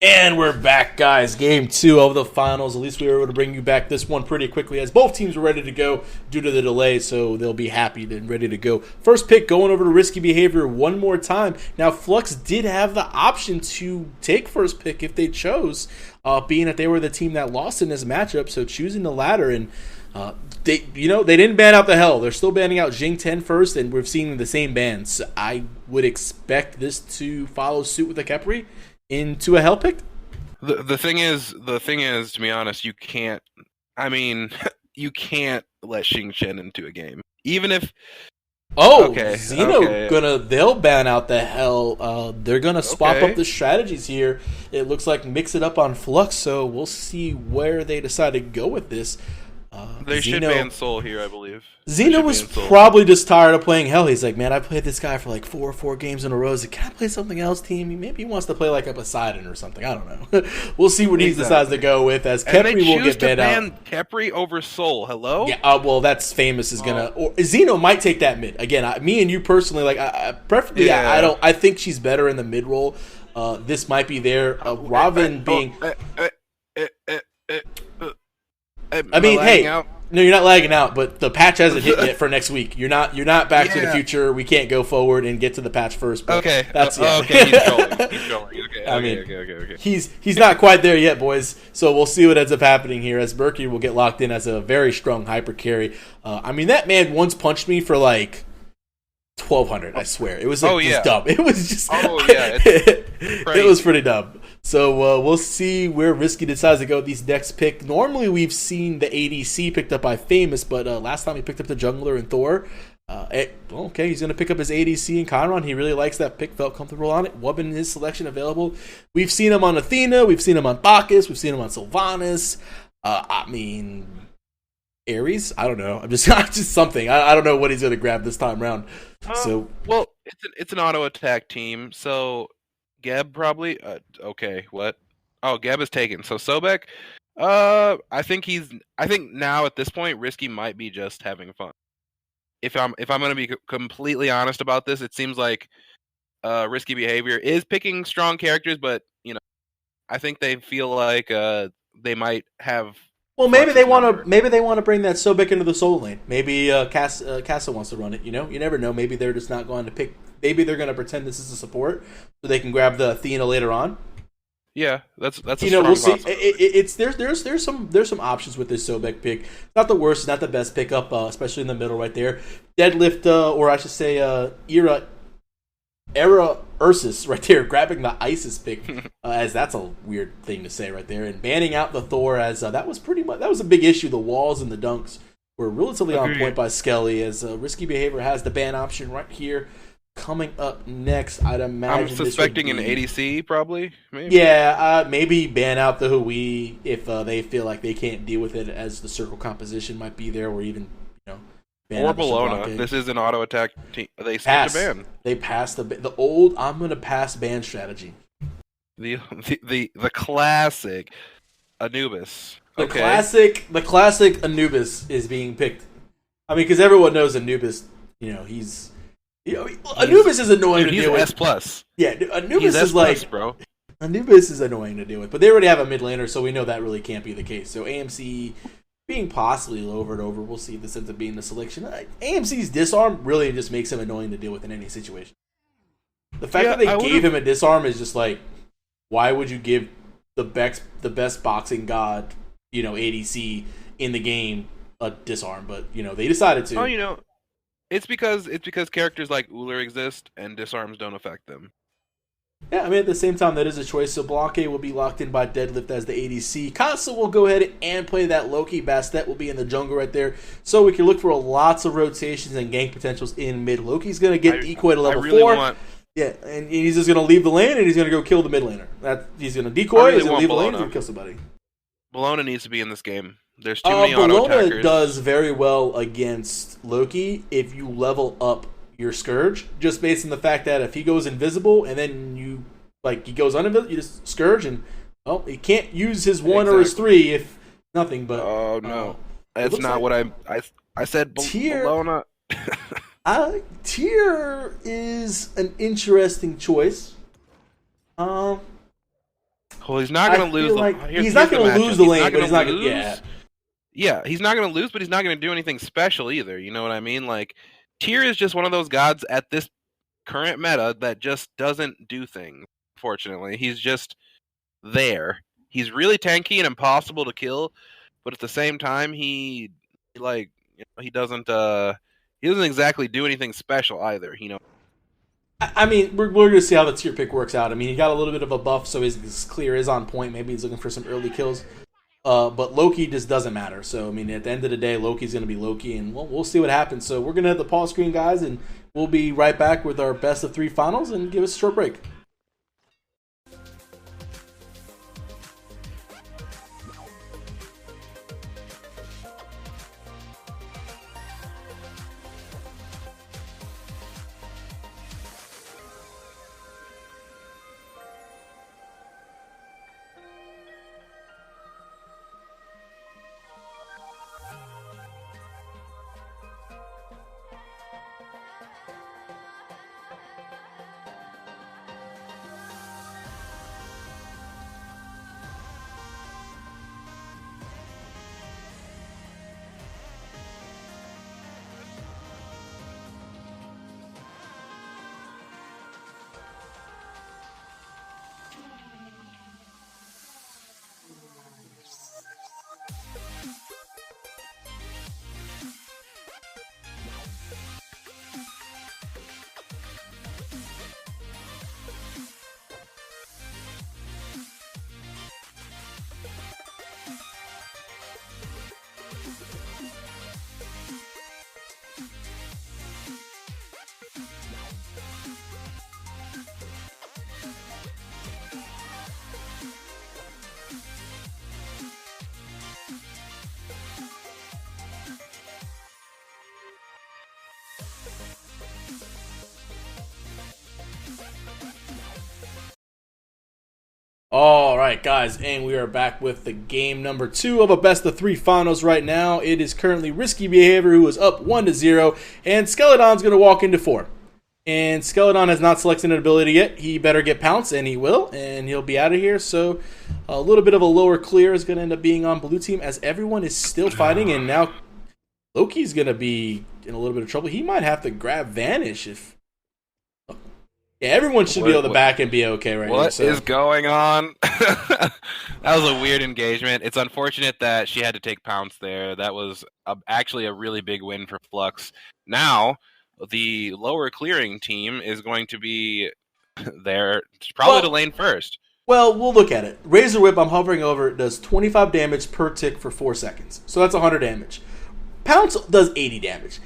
And we're back, guys. Game 2 of the finals. At least we were able to bring you back this one pretty quickly as both teams were ready to go due to the delay, so they'll be happy and ready to go. First pick going over to Risky Behavior one more time. Now, Flux did have the option to take first pick if they chose, being that they were the team that lost in this matchup, so choosing the latter. And they didn't ban out the Hell. They're still banning out Jing 10 first, and we've seen the same bans. I would expect this to follow suit with the Khepri into a Hell pick. The thing is, to be honest, you can't. I mean, you can't let Xing Chen into a game, even if. They'll ban out the Hell. They're gonna swap up the strategies here. It looks like mix it up on Flux, so we'll see where they decide to go with this. They should ban Soul here, I believe. Xeno was probably just tired of playing Hell. He's like, man, I played this guy for like four games in a row. He's like, can I play something else, team? Maybe he wants to play like a Poseidon or something. I don't know. We'll see what he decides to go with, as Khepri will get banned out. Khepri over Soul. Hello? Yeah. Well, that's Famous is gonna. Or Xeno might take that mid again. Me and you personally, like, preferably, yeah. I think she's better in the mid role. This might be there. Robin being. I mean, hey, no, you're not lagging out, but the patch hasn't hit yet for next week. You're not Back to the Future. We can't go forward and get to the patch first. But okay, that's okay. He's trolling. Okay. He's not quite there yet, boys. So we'll see what ends up happening here, as Berkey will get locked in as a very strong hyper carry. I mean, that man once punched me for like 1,200. I swear, it was just dumb. It was just it was pretty dumb. So we'll see where Risky decides to go with these next pick. Normally, we've seen the ADC picked up by Famous, but last time he picked up the jungler and Thor. He's going to pick up his ADC and Chiron. He really likes that pick, felt comfortable on it. Wubbin his selection available. We've seen him on Athena. We've seen him on Bacchus. We've seen him on Sylvanas. Ares? I don't know. I'm just something. I don't know what he's going to grab this time around. It's an auto attack team, so Geb probably. What? Oh, Geb is taken. So Sobek. I think now at this point, Risky might be just having fun. If I'm going to be completely honest about this, it seems like Risky Behavior is picking strong characters, but I think they feel like they might have. Well, maybe they want to bring that Sobek into the solo lane. Maybe Casa wants to run it. You never know. Maybe they're just not going to pick. Maybe they're going to pretend this is a support so they can grab the Athena later on. Yeah, that's a we'll strong see. There's some options with this Sobek pick. It's not the worst. It's not the best pickup, especially in the middle right there. Deadlift, or I should say, Era Ursus right there, grabbing the Isis pick, as that's a weird thing to say right there, and banning out the Thor, as that was a big issue. The walls and the dunks were relatively on point by Skelly, as Risky Behavior has the ban option right here. Coming up next, I'd imagine. I'm suspecting an ADC, probably. Maybe. Yeah, maybe ban out the Hui if they feel like they can't deal with it, as the circle composition might be there, or even ban or Bologna. This is an auto attack team. They pass. Skipped a ban. They passed the old. I'm gonna pass ban strategy. The classic Anubis. The classic Anubis is being picked. I mean, because everyone knows Anubis. Anubis is annoying to deal with. He's S+. Yeah, Anubis is like, bro. Anubis is annoying to deal with, but they already have a mid laner, so we know that really can't be the case. So AMC being possibly lowered over, we'll see if this ends up being the selection. AMC's disarm really just makes him annoying to deal with in any situation. The fact that they gave him a disarm is just like, why would you give the best boxing god, ADC in the game a disarm? But they decided to. It's because characters like Uller exist and disarms don't affect them. Yeah, I mean, at the same time, that is a choice. So Blanque will be locked in by Deadlift as the ADC. Casa will go ahead and play that Loki. Bastet will be in the jungle right there. So we can look for lots of rotations and gank potentials in mid. Loki's going to get decoy to level 4. Yeah, and he's just going to leave the lane, and he's going to go kill the mid laner. He's going to decoy, he's going to leave the lane, he's going to kill somebody. Bologna needs to be in this game. There's too many auto attackers. Bologna does very well against Loki if you level up your Scourge, just based on the fact that if he goes invisible and then he goes uninvisible, you just Scourge, and he can't use his 1 or his 3 if nothing. But no, that's not what I said. Bologna. Tyr is an interesting choice. Hold Well, he's not going to lose. He's not going to lose the lane, but he's not going to. Yeah. Yeah, he's not going to lose, but he's not going to do anything special either. You know what I mean? Like, Tyr is just one of those gods at this current meta that just doesn't do things. Fortunately, he's just there. He's really tanky and impossible to kill, but at the same time, he doesn't exactly do anything special either. You know. I mean, we're going to see how the tier pick works out. I mean, he got a little bit of a buff, so his clear is on point. Maybe he's looking for some early kills. But Loki just doesn't matter. So, I mean, at the end of the day, Loki's going to be Loki, and we'll see what happens. So, we're going to hit the pause screen, guys, and we'll be right back with our best of 3 finals and give us a short break. All right, guys, and we are back with the game number 2 of a best of 3 finals right now. It is currently Risky Behavior, who is up 1-0, and Skeleton's going to walk into 4. And Skeleton has not selected an ability yet. He better get Pounce, and he will, and he'll be out of here. So a little bit of a lower clear is going to end up being on blue team as everyone is still fighting, and now Loki's going to be in a little bit of trouble. He might have to grab Vanish if... Yeah, everyone should be able to back and be okay right now. What is going on? That was a weird engagement. It's unfortunate that she had to take Pounce there. That was actually a really big win for Flux. Now, the lower clearing team is going to be there probably to lane first. Well, we'll look at it. Razor Whip, I'm hovering over, it does 25 damage per tick for 4 seconds. So that's 100 damage. Pounce does 80 damage.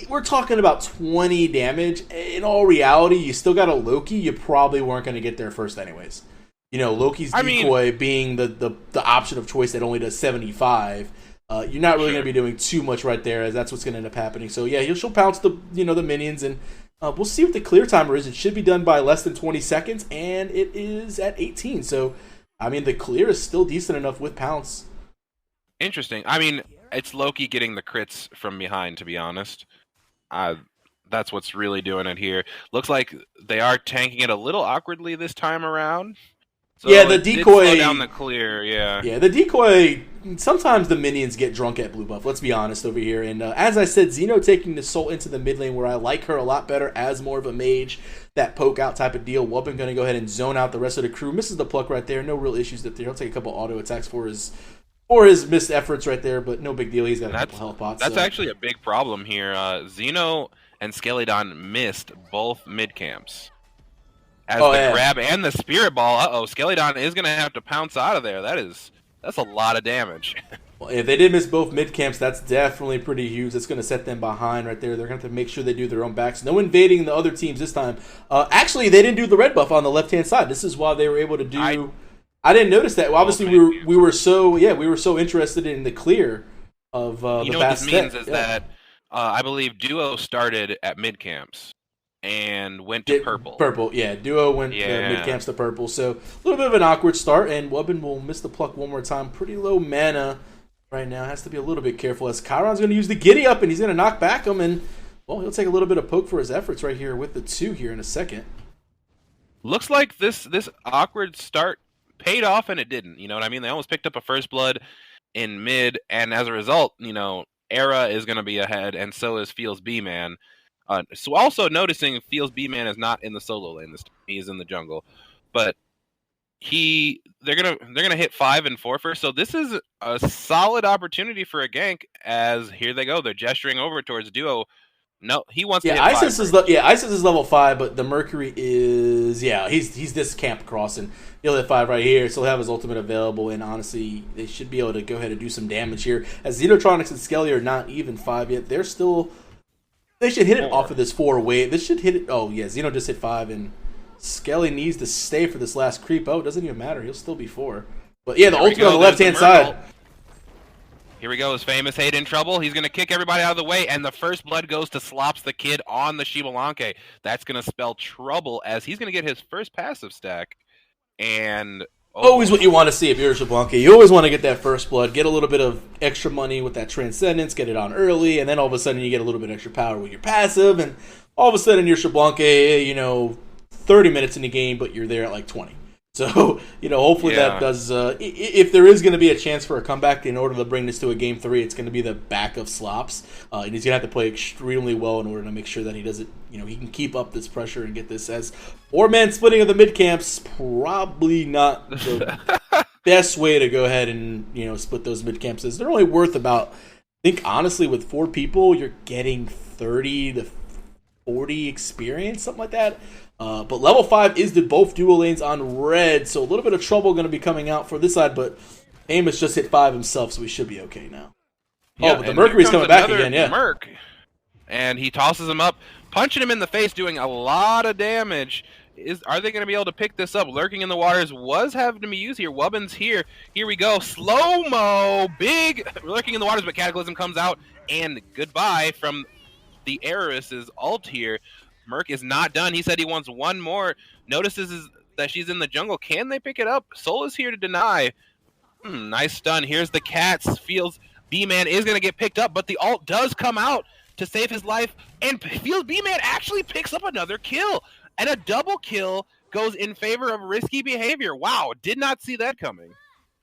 We're talking about 20 damage. In all reality, you still got a Loki. You probably weren't going to get there first anyways. You know, Loki's decoy being the option of choice that only does 75. You're not really going to be doing too much right there, as that's what's going to end up happening. So yeah, she'll pounce the minions, and we'll see what the clear timer is. It should be done by less than 20 seconds, and it is at 18. So, I mean, the clear is still decent enough with Pounce. Interesting. I mean, it's Loki getting the crits from behind, to be honest. That's what's really doing it here. Looks like they are tanking it a little awkwardly this time around. So yeah, the decoy did slow down the clear. Yeah, the decoy. Sometimes the minions get drunk at blue buff. Let's be honest over here. And as I said, Xeno taking the soul into the mid lane, where I like her a lot better as more of a mage, that poke out type of deal. Wuppen going to go ahead and zone out the rest of the crew. Misses the pluck right there. No real issues there. He'll take a couple auto attacks for his missed efforts right there, but no big deal. He's got a couple health pots. That's actually a big problem here. Xeno and Skeleton missed both mid camps. As grab and the spirit ball, Skeleton is going to have to pounce out of there. That's a lot of damage. Well, if they did miss both mid camps, that's definitely pretty huge. That's going to set them behind right there. They're going to have to make sure they do their own backs. No invading the other teams this time. Actually, they didn't do the red buff on the left hand side. This is why they were able to do. I didn't notice that. Well, obviously, we were so interested in the clear of the You know what this means is that I believe Duo started at mid camps and went to purple. Purple, yeah. Duo went mid camps to purple. So a little bit of an awkward start, and Wuppen will miss the pluck one more time. Pretty low mana right now. Has to be a little bit careful as Chiron's going to use the giddy up, and he's going to knock back him, and he'll take a little bit of poke for his efforts right here with the 2 here in a second. Looks like this awkward start paid off and it didn't. You know what I mean? They almost picked up a first blood in mid, and as a result, Era is going to be ahead, and so is Feels B-Man. So also noticing Feels B-Man is not in the solo lane this time. He is in the jungle. But they're gonna hit 5 and 4 first. So this is a solid opportunity for a gank, as here they go. They're gesturing over towards Duo. No, he wants to hit Isis 5 Isis is level 5, but the Mercury is he's this camp crossing. He'll hit 5 right here, so he'll have his ultimate available, and honestly, they should be able to go ahead and do some damage here. As Xenotronics and Skelly are not even 5 yet, they should hit it off of this 4 wave. This should hit it. Oh yeah, Xeno just hit 5, and Skelly needs to stay for this last creep. Oh, it doesn't even matter. He'll still be 4. But yeah, the ultimate on the left-hand side. Here we go. His famous Hate in trouble. He's going to kick everybody out of the way, and the first blood goes to Slops the Kid on the Shibalanke. That's going to spell trouble, as he's going to get his first passive stack. And always what you want to see if you're a Shibalanke. You always want to get that first blood, get a little bit of extra money with that Transcendence, get it on early, and then all of a sudden you get a little bit extra power with your passive, and all of a sudden you're Shibalanke, 30 minutes in the game, but you're there at like 20. So, hopefully that does... if there is going to be a chance for a comeback in order to bring this to a Game 3, it's going to be the back of Slops. And he's going to have to play extremely well in order to make sure that he doesn't... he can keep up this pressure and get this as... 4-man splitting of the mid-camps, probably not the best way to go ahead and, split those mid-camps. They're only worth about... I think, honestly, with 4 people, you're getting 30 to 40 experience, something like that. But level 5 is the both dual lanes on red, so a little bit of trouble going to be coming out for this side, but Amos just hit 5 himself, so he should be okay now. Yeah, but the Mercury's coming back again, yeah. Merc, and he tosses him up, punching him in the face, doing a lot of damage. Are they going to be able to pick this up? Lurking in the waters was having to be used here. Wubbin's here. Here we go. Slow-mo. Big lurking in the waters, but Cataclysm comes out, and goodbye from the Eris's ult here. Merc is not done. He said he wants one more. Notices that she's in the jungle. Can they pick it up? Soul is here to deny. Nice stun. Here's the Cats. Feels B-Man is going to get picked up, but the ult does come out to save his life, and Feels B-Man actually picks up another kill, and a double kill goes in favor of risky behavior. Wow, did not see that coming.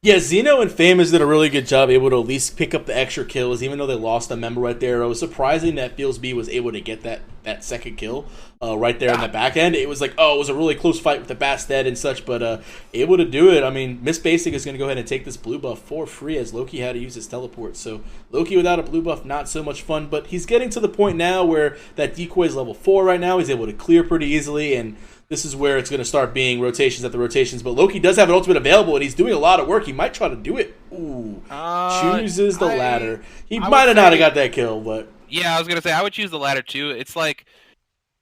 Yeah, Xeno and Famous did a really good job able to at least pick up the extra kills, even though they lost a member right there. It was surprising that Feels B was able to get that second kill right there in the back end. It was like, it was a really close fight with the Bastet and such, but able to do it. I mean, Miss Basic is going to go ahead and take this blue buff for free, as Loki had to use his teleport. So Loki without a blue buff, not so much fun, but he's getting to the point now where that decoy is level 4 right now. He's able to clear pretty easily, and this is where it's going to start being rotations at the rotations. But Loki does have an ultimate available, and he's doing a lot of work. He might try to do it. Ooh. Chooses the ladder. He might have not got that kill, but... Yeah, I was going to say, I would choose the ladder too. It's like,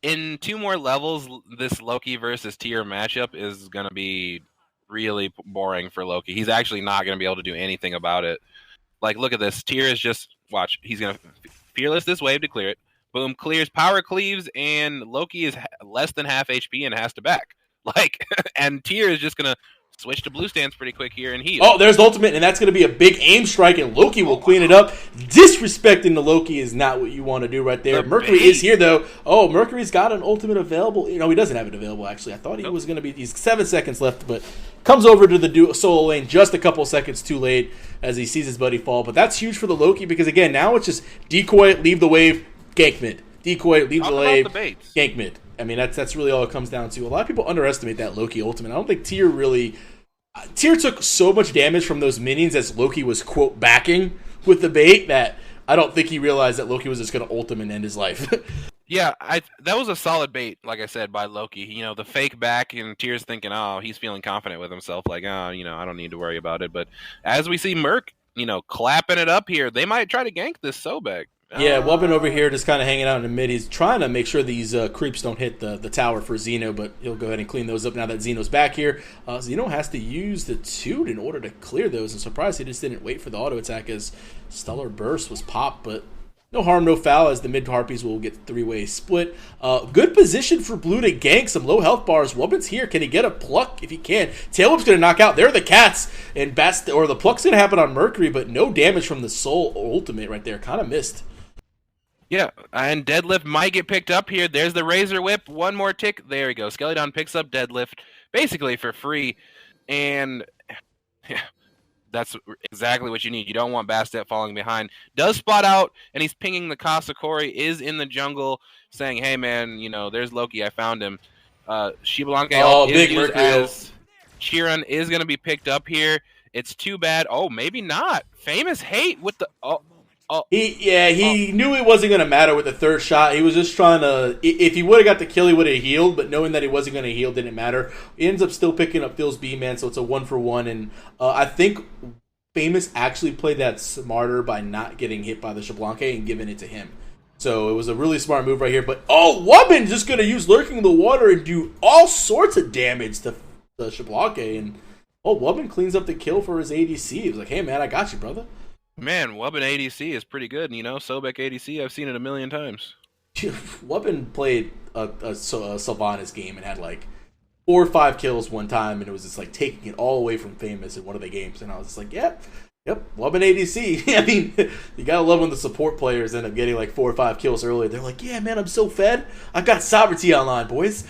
in 2 more levels, this Loki versus Tyr matchup is going to be really boring for Loki. He's actually not going to be able to do anything about it. Like, look at this. Tyr is just... Watch. He's going to Fearless this wave to clear it. Boom, clears, power cleaves, and Loki is less than half HP and has to back. And Tyr is just going to switch to blue stance pretty quick here and heal. Oh, there's the ultimate, and that's going to be a big aim strike, and Loki will clean it up. Disrespecting the Loki is not what you want to do right there. Mercury is here, though. Oh, Mercury's got an ultimate available. He doesn't have it available, actually. I thought he was going to be... He's 7 seconds left, but comes over to the solo lane just a couple seconds too late as he sees his buddy fall. But that's huge for the Loki because, again, now it's just decoy, leave the wave, gank mid. Decoy, leave the wave, gank mid. I mean, that's really all it comes down to. A lot of people underestimate that Loki ultimate. I don't think Tyr really... Tyr took so much damage from those minions as Loki was, quote, backing with the bait that I don't think he realized that Loki was just going to ult him and end his life. Yeah, that was a solid bait, like I said, by Loki. The fake back, and Tyr's thinking, he's feeling confident with himself, like, I don't need to worry about it. But as we see Merc, clapping it up here, they might try to gank this Sobek. Yeah, Wubbin over here just kind of hanging out in the mid. He's trying to make sure these creeps don't hit the tower for Xeno, but he'll go ahead and clean those up now that Xeno's back here. Xeno has to use the Toot in order to clear those. I'm surprised he just didn't wait for the auto attack as Stellar Burst was popped, but no harm, no foul, as the mid Harpies will get 3-way split. Good position for Blue to gank some low health bars. Wubbin's here. Can he get a pluck? If he can. Tailwhip's going to knock out. There are the Cats. And the pluck's going to happen on Mercury, but no damage from the Soul ultimate right there. Kind of missed. Yeah, and Deadlift might get picked up here. There's the Razor Whip. One more tick. There we go. Skelly picks up Deadlift basically for free. And yeah, that's exactly what you need. You don't want Bastet falling behind. Does spot out, and he's pinging the Kasakori, is in the jungle, saying, hey, man, there's Loki. I found him. Shiblanke is big used Mercury. as Chiron is going to be picked up here. It's too bad. Oh, maybe not. Famous hate with the... He knew it wasn't going to matter with the third shot. He was just trying to... If he would have got the kill, he would have healed, but knowing that he wasn't going to heal didn't matter. He ends up still picking up Phil's B-Man, so it's a 1-for-1, and I think Famous actually played that smarter by not getting hit by the Shablanke and giving it to him. So it was a really smart move right here, but Wubbin just going to use Lurking the Water and do all sorts of damage to the Shablanke, and Wubbin cleans up the kill for his ADC. He was like, hey man, I got you, brother. Man, Wubbin ADC is pretty good. Sobek ADC, I've seen it a million times. Wubbin played a Sylvanas game and had like 4 or 5 kills one time, and it was just like taking it all away from Famous in one of the games. And I was just like, yep, Wubbin ADC. I mean, you gotta love when the support players end up getting like 4 or 5 kills early. They're like, yeah, man, I'm so fed. I got Sovereignty online, boys.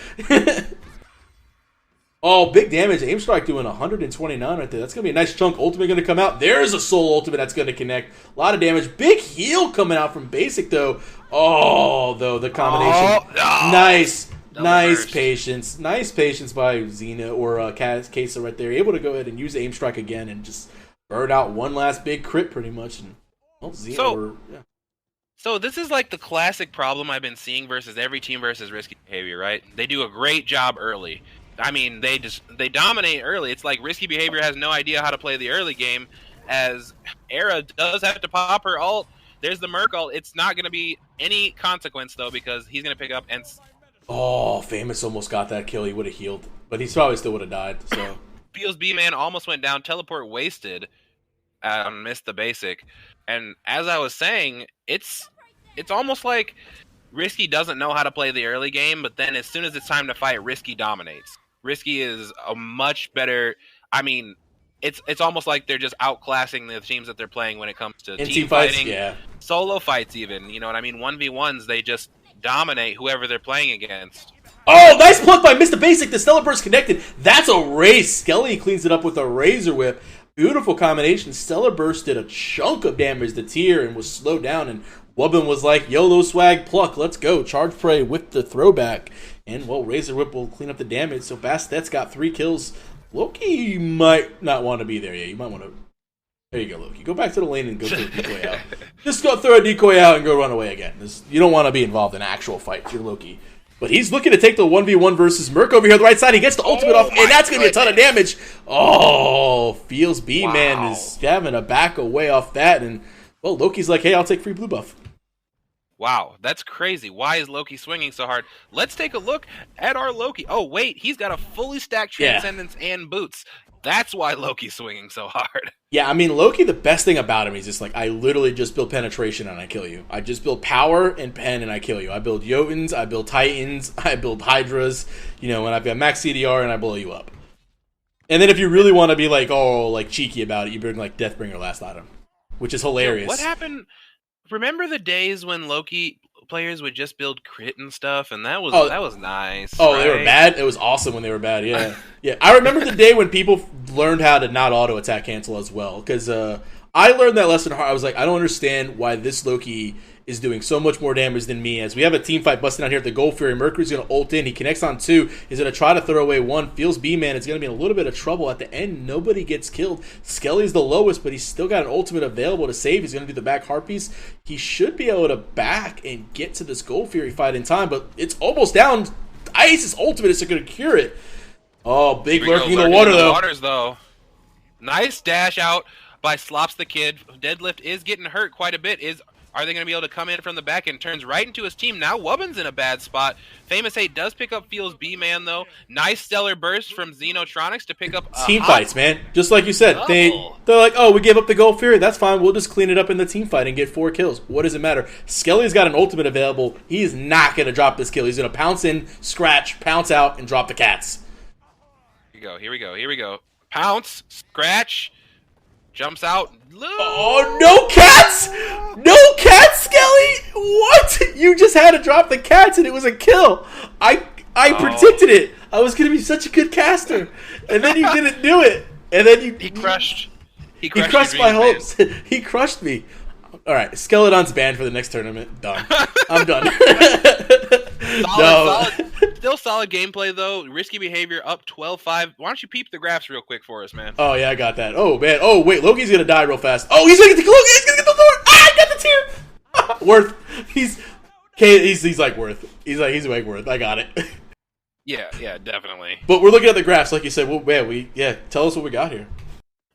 Big damage. Aim Strike doing 129 right there. That's going to be a nice chunk. Ultimate going to come out. There's a Soul Ultimate that's going to connect. A lot of damage. Big heal coming out from Basic, though. The combination. Nice. Nice patience. Nice patience by Xena or Kesa right there. Able to go ahead and use Aim Strike again and just burn out one last big crit pretty much. And Xena So this is like the classic problem I've been seeing versus every team versus Risky Behavior, right? They do a great job early. I mean, they dominate early. It's like Risky Behavior has no idea how to play the early game, as Era does have to pop her ult. There's the Merc ult. It's not going to be any consequence, though, because he's going to pick up and... Famous almost got that kill. He would have healed, but he probably still would have died, so... Feels B-Man almost went down. Teleport wasted. Missed the basic. And as I was saying, it's almost like Risky doesn't know how to play the early game, but then as soon as it's time to fight, Risky dominates. Risky is a much better... I mean, it's almost like they're just outclassing the teams that they're playing when it comes to team fighting, solo fights even. You know what I mean? 1v1s, they just dominate whoever they're playing against. Nice pluck by Mr. Basic. The Stellar Burst connected. That's a race. Skelly cleans it up with a Razor Whip. Beautiful combination. Stellar Burst did a chunk of damage to Tier and was slowed down, and Wubbin was like, YOLO swag pluck, let's go. Charge Prey with the throwback. And, Razor Whip will clean up the damage. So Bastet's got 3 kills. Loki might not want to be there yet. You might want to... There you go, Loki. Go back to the lane and go throw a decoy out. Just go throw a decoy out and go run away again. You don't want to be involved in an actual fight. You're Loki. But he's looking to take the 1v1 versus Merc over here on the right side. He gets the ultimate off, and that's going to be a ton of damage. Feels B-Man is having a back away off that. And, Loki's like, hey, I'll take free blue buff. Wow, that's crazy. Why is Loki swinging so hard? Let's take a look at our Loki. Oh, wait, he's got a fully stacked Transcendence and boots. That's why Loki's swinging so hard. Yeah, I mean, Loki, the best thing about him is just like, I literally just build penetration and I kill you. I just build power and pen and I kill you. I build Jotuns, I build Titans, I build Hydras, when I've got max CDR and I blow you up. And then if you really want to be like, cheeky about it, you bring like Deathbringer last item, which is hilarious. What happened? Remember the days when Loki players would just build crit and stuff, and that was nice. Right? They were bad? It was awesome when they were bad, yeah. Yeah, I remember the day when people learned how to not auto-attack cancel as well, because I learned that lesson hard. I was like, I don't understand why this Loki is doing so much more damage than me. As we have a team fight busting out here at the Gold Fury, Mercury's going to ult in. He connects on 2. He's going to try to throw away 1. Feels B-Man is going to be in a little bit of trouble at the end. Nobody gets killed. Skelly's the lowest, but he's still got an ultimate available to save. He's going to do the back heart piece. He should be able to back and get to this Gold Fury fight in time, but it's almost down. Ice's ultimate is going to cure it. Big Lurking in the water, though. Nice dash out by Slops the Kid. Deadlift is getting hurt quite a bit. Are they going to be able to come in from the back and turns right into his team? Now Wubbin's in a bad spot. Famous 8 does pick up Feels B-Man, though. Nice Stellar Burst from Xenotronics to pick up team fights, man. Just like you said. They're like, we gave up the Gold Fury. That's fine. We'll just clean it up in the team fight and get 4 kills. What does it matter? Skelly's got an ultimate available. He is not going to drop this kill. He's going to pounce in, scratch, pounce out, and drop the cats. Here we go. Pounce, scratch, jumps out. No cats! No cats, Skelly! What? You just had to drop the cats and it was a kill. I predicted it. I was going to be such a good caster. And then you didn't do it. And then He crushed my hopes. He crushed me. All right, Skeleton's banned for the next tournament. Done. I'm done. Still solid gameplay, though. Risky behavior up 12-5. Why don't you peep the graphs real quick for us, man? Oh, yeah, I got that. Oh, man. Oh, wait, Loki's going to die real fast. Oh, he's going to get the Lord. Ah, I got the tier. Worth. He's like Worth. He's like Worth. I got it. Yeah, definitely. But we're looking at the graphs, like you said. Well, man, tell us what we got here.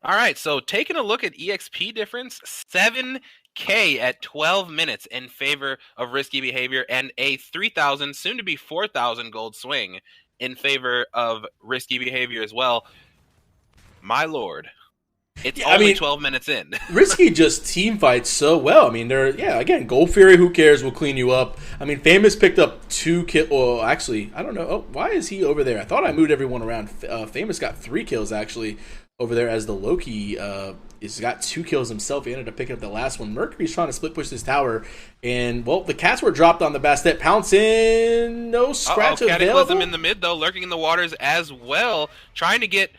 All right, so taking a look at EXP difference, 7K at 12 minutes in favor of risky behavior, and a 3,000, soon to be 4,000 gold swing in favor of risky behavior as well. My lord. It's only 12 minutes in. Risky just team fights so well. I mean, again, Gold Fury, who cares, will clean you up. I mean, Famous picked up 2 kills. Well, actually, I don't know. Oh, why is he over there? I thought I moved everyone around. Famous got 3 kills, actually, over there as the Loki has got 2 kills himself. He ended up picking up the last one. Mercury's trying to split push this tower. And, well, the cats were dropped on the Bastet. Pounce in. No scratch available. Cataclysm in the mid, though, lurking in the waters as well. Trying to get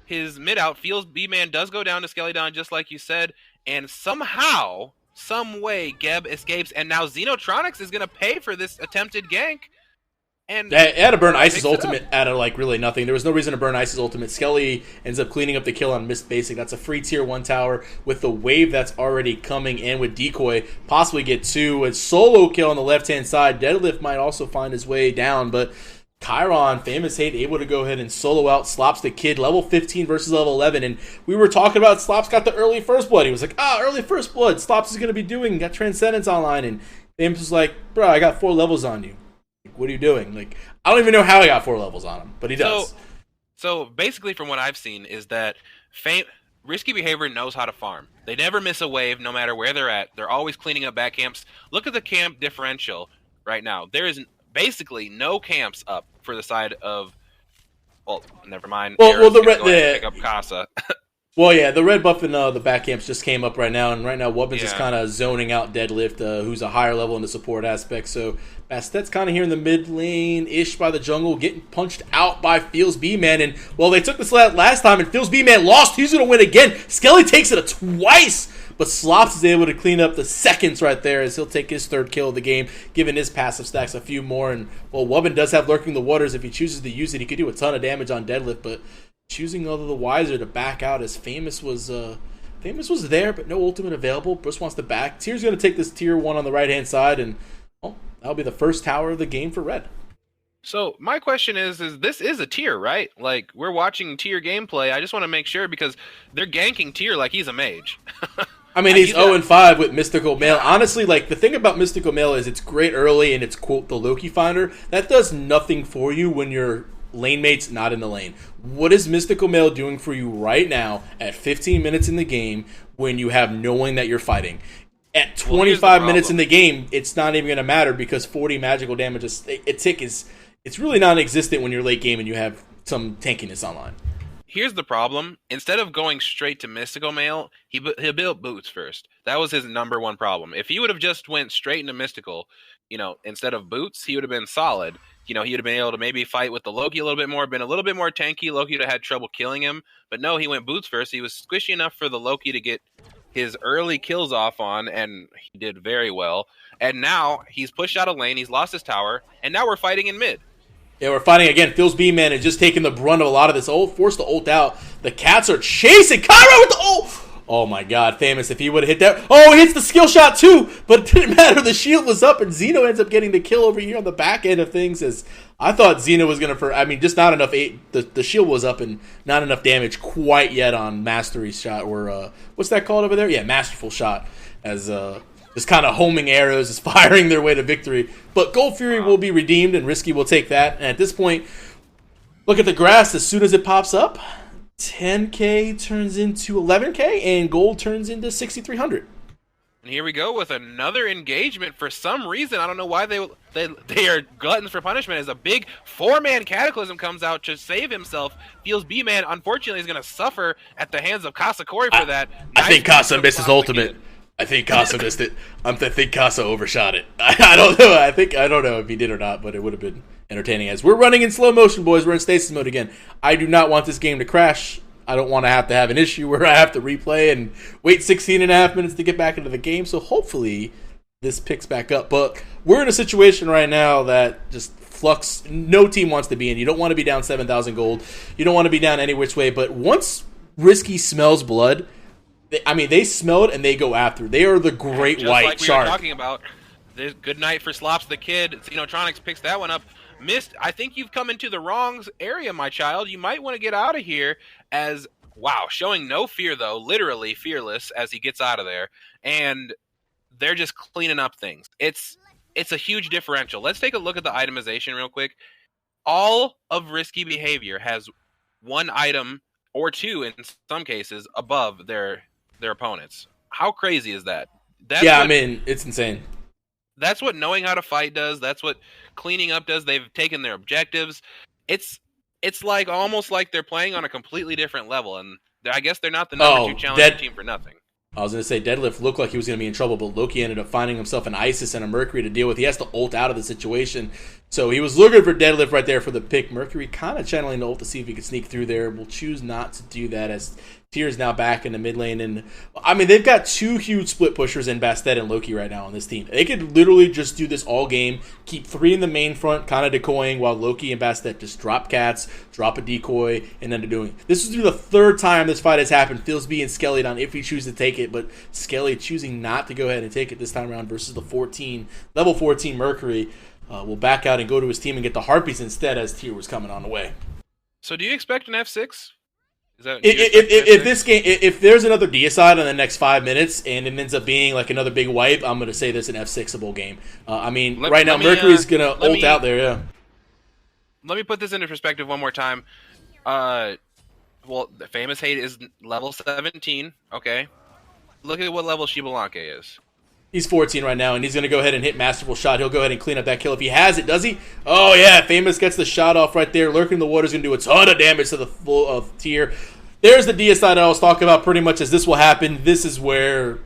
his mid out. Feels B-Man does go down to Skeleton, just like you said. And somehow, some way, Geb escapes. And now Xenotronics is going to pay for this attempted gank. And they had to burn Ice's ultimate out of really nothing. There was no reason to burn Ice's ultimate. Skelly ends up cleaning up the kill on Mist Basic. That's a free tier 1 tower with the wave that's already coming in with Decoy. Possibly get 2. A solo kill on the left-hand side. Deadlift might also find his way down, but Chiron, Famous Hate, able to go ahead and solo out Slops the Kid, level 15 versus level 11. And we were talking about Slops got the early first blood. He was like, early first blood. Slops is going to be doing. Got Transcendence online. And Famous was like, bro, I got 4 levels on you. What are you doing? Like, I don't even know how he got 4 levels on him, but he does. So basically, from what I've seen, is that risky behavior knows how to farm. They never miss a wave, no matter where they're at. They're always cleaning up back camps. Look at the camp differential right now. There is basically no camps up for the side of. Well, never mind. Well, the pick up Casa. Well, yeah, the red buff in the back camps just came up right now, and right now Wubbins is kind of zoning out Deadlift, who's a higher level in the support aspect. So Bastet's kind of here in the mid lane-ish by the jungle, getting punched out by Feels B-Man. And, well, they took this last time, and Feels B-Man lost. He's going to win again. Skelly takes it twice, but Slops is able to clean up the seconds right there as he'll take his 3rd kill of the game, giving his passive stacks a few more. And, well, Wubbin does have Lurking the Waters. If he chooses to use it, he could do a ton of damage on Deadlift, but choosing all the wiser to back out as Famous was there, but no ultimate available. Bruce wants to back. Tier's going to take this tier 1 on the right-hand side, and that'll be the first tower of the game for Red. So my question is this is a tier, right? Like, we're watching tier gameplay. I just want to make sure because they're ganking tier like he's a mage. I mean, he's 0-5 with Mystical Mail. Honestly, like, the thing about Mystical Mail is it's great early and it's, quote, the Loki finder. That does nothing for you when you're lane mates not in the lane. What is Mystical Mail doing for you right now at 15 minutes in the game when you have knowing that you're fighting? At 25 minutes in the game, it's not even going to matter because 40 magical damage a tick it's really non-existent when you're late game and you have some tankiness online. Here's the problem. Instead of going straight to Mystical Mail, he built boots first. That was his number 1 problem. If he would have just went straight into Mystical, instead of boots, he would have been solid. He would have been able to maybe fight with the Loki a little bit more, been a little bit more tanky. Loki would have had trouble killing him. But no, he went boots first. He was squishy enough for the Loki to get his early kills off on, and he did very well. And now he's pushed out a lane. He's lost his tower. And now we're fighting in mid. Yeah, we're fighting again. Feels B-Man is just taking the brunt of a lot of this ult. Forced to ult out. The cats are chasing. Cairo with the ult! Oh my god, Famous, if he would have hit that. Oh, he hits the skill shot too, but it didn't matter. The shield was up, and Xeno ends up getting the kill over here on the back end of things. As I thought Xeno was going to, just not enough. The shield was up and not enough damage quite yet on Mastery shot, or what's that called over there? Yeah, Masterful shot, as just kind of homing arrows, is firing their way to victory. But Gold Fury will be redeemed, and Risky will take that. And at this point, look at the grass. As soon as it pops up, 10K turns into 11K, and gold turns into 6,300. And here we go with another engagement. For some reason, I don't know why they are gluttons for punishment. As a big 4-man Cataclysm comes out to save himself. Feels B-Man, unfortunately, is going to suffer at the hands of Kasakori for that. I think Kasa missed his ultimate. I think Kasa missed it. I think Kasa overshot it. I don't know. I don't know if he did or not, but it would have been entertaining as we're running in slow motion, boys. We're in stasis mode again. I do not want this game to crash. I don't want to have an issue where I have to replay and wait 16 and a half minutes to get back into the game. So hopefully this picks back up. But we're in a situation right now that just Flux, no team wants to be in. You don't want to be down 7,000 gold. You don't want to be down any which way. But once Risky smells blood, they smell it and they go after. They are the great just white like we shark. Were talking about. This good night for Slops the Kid. Xenotronics picks that one up. Missed. I think you've come into the wrong area, my child. You might want to get out of here. As wow, showing no fear though, literally fearless as he gets out of there, and they're just cleaning up things. It's a huge differential. Let's take a look at the itemization real quick. All of Risky Behavior has one item or two in some cases above their opponents. How crazy is that? It's insane. That's what knowing how to fight does. That's what cleaning up does. They've taken their objectives. It's like almost like they're playing on a completely different level, and I guess they're not the number 2 challenger team for nothing. I was going to say Deadlift looked like he was going to be in trouble, but Loki ended up finding himself an Isis and a Mercury to deal with. He has to ult out of the situation. So he was looking for Deadlift right there for the pick. Mercury kind of channeling the ult to see if he could sneak through there. Will choose not to do that as Tyr's now back in the mid lane. And they've got 2 huge split pushers in Bastet and Loki right now on this team. They could literally just do this all game, keep 3 in the main front, kind of decoying, while Loki and Bastet just drop cats, drop a decoy, and then they're doing. This is the 3rd time this fight has happened. Philsby and Skelly down if he chooses to take it, but Skelly choosing not to go ahead and take it this time around versus the level 14 Mercury. Will back out and go to his team and get the Harpies instead as Tyr was coming on the way. So do you expect an F6? If there's another deicide in the next 5 minutes and it ends up being like another big wipe, I'm going to say this an F6able game. Right now Mercury's going to ult out there, yeah. Let me put this into perspective one more time. The Famous Hate is level 17, okay? Look at what level Shibalanke is. He's 14 right now, and he's going to go ahead and hit Masterful Shot. He'll go ahead and clean up that kill if he has it, does he? Oh, yeah, Famous gets the shot off right there. Lurking in the Water is going to do a ton of damage to the full of Tyr. There's the deicide I was talking about pretty much as this will happen. This is where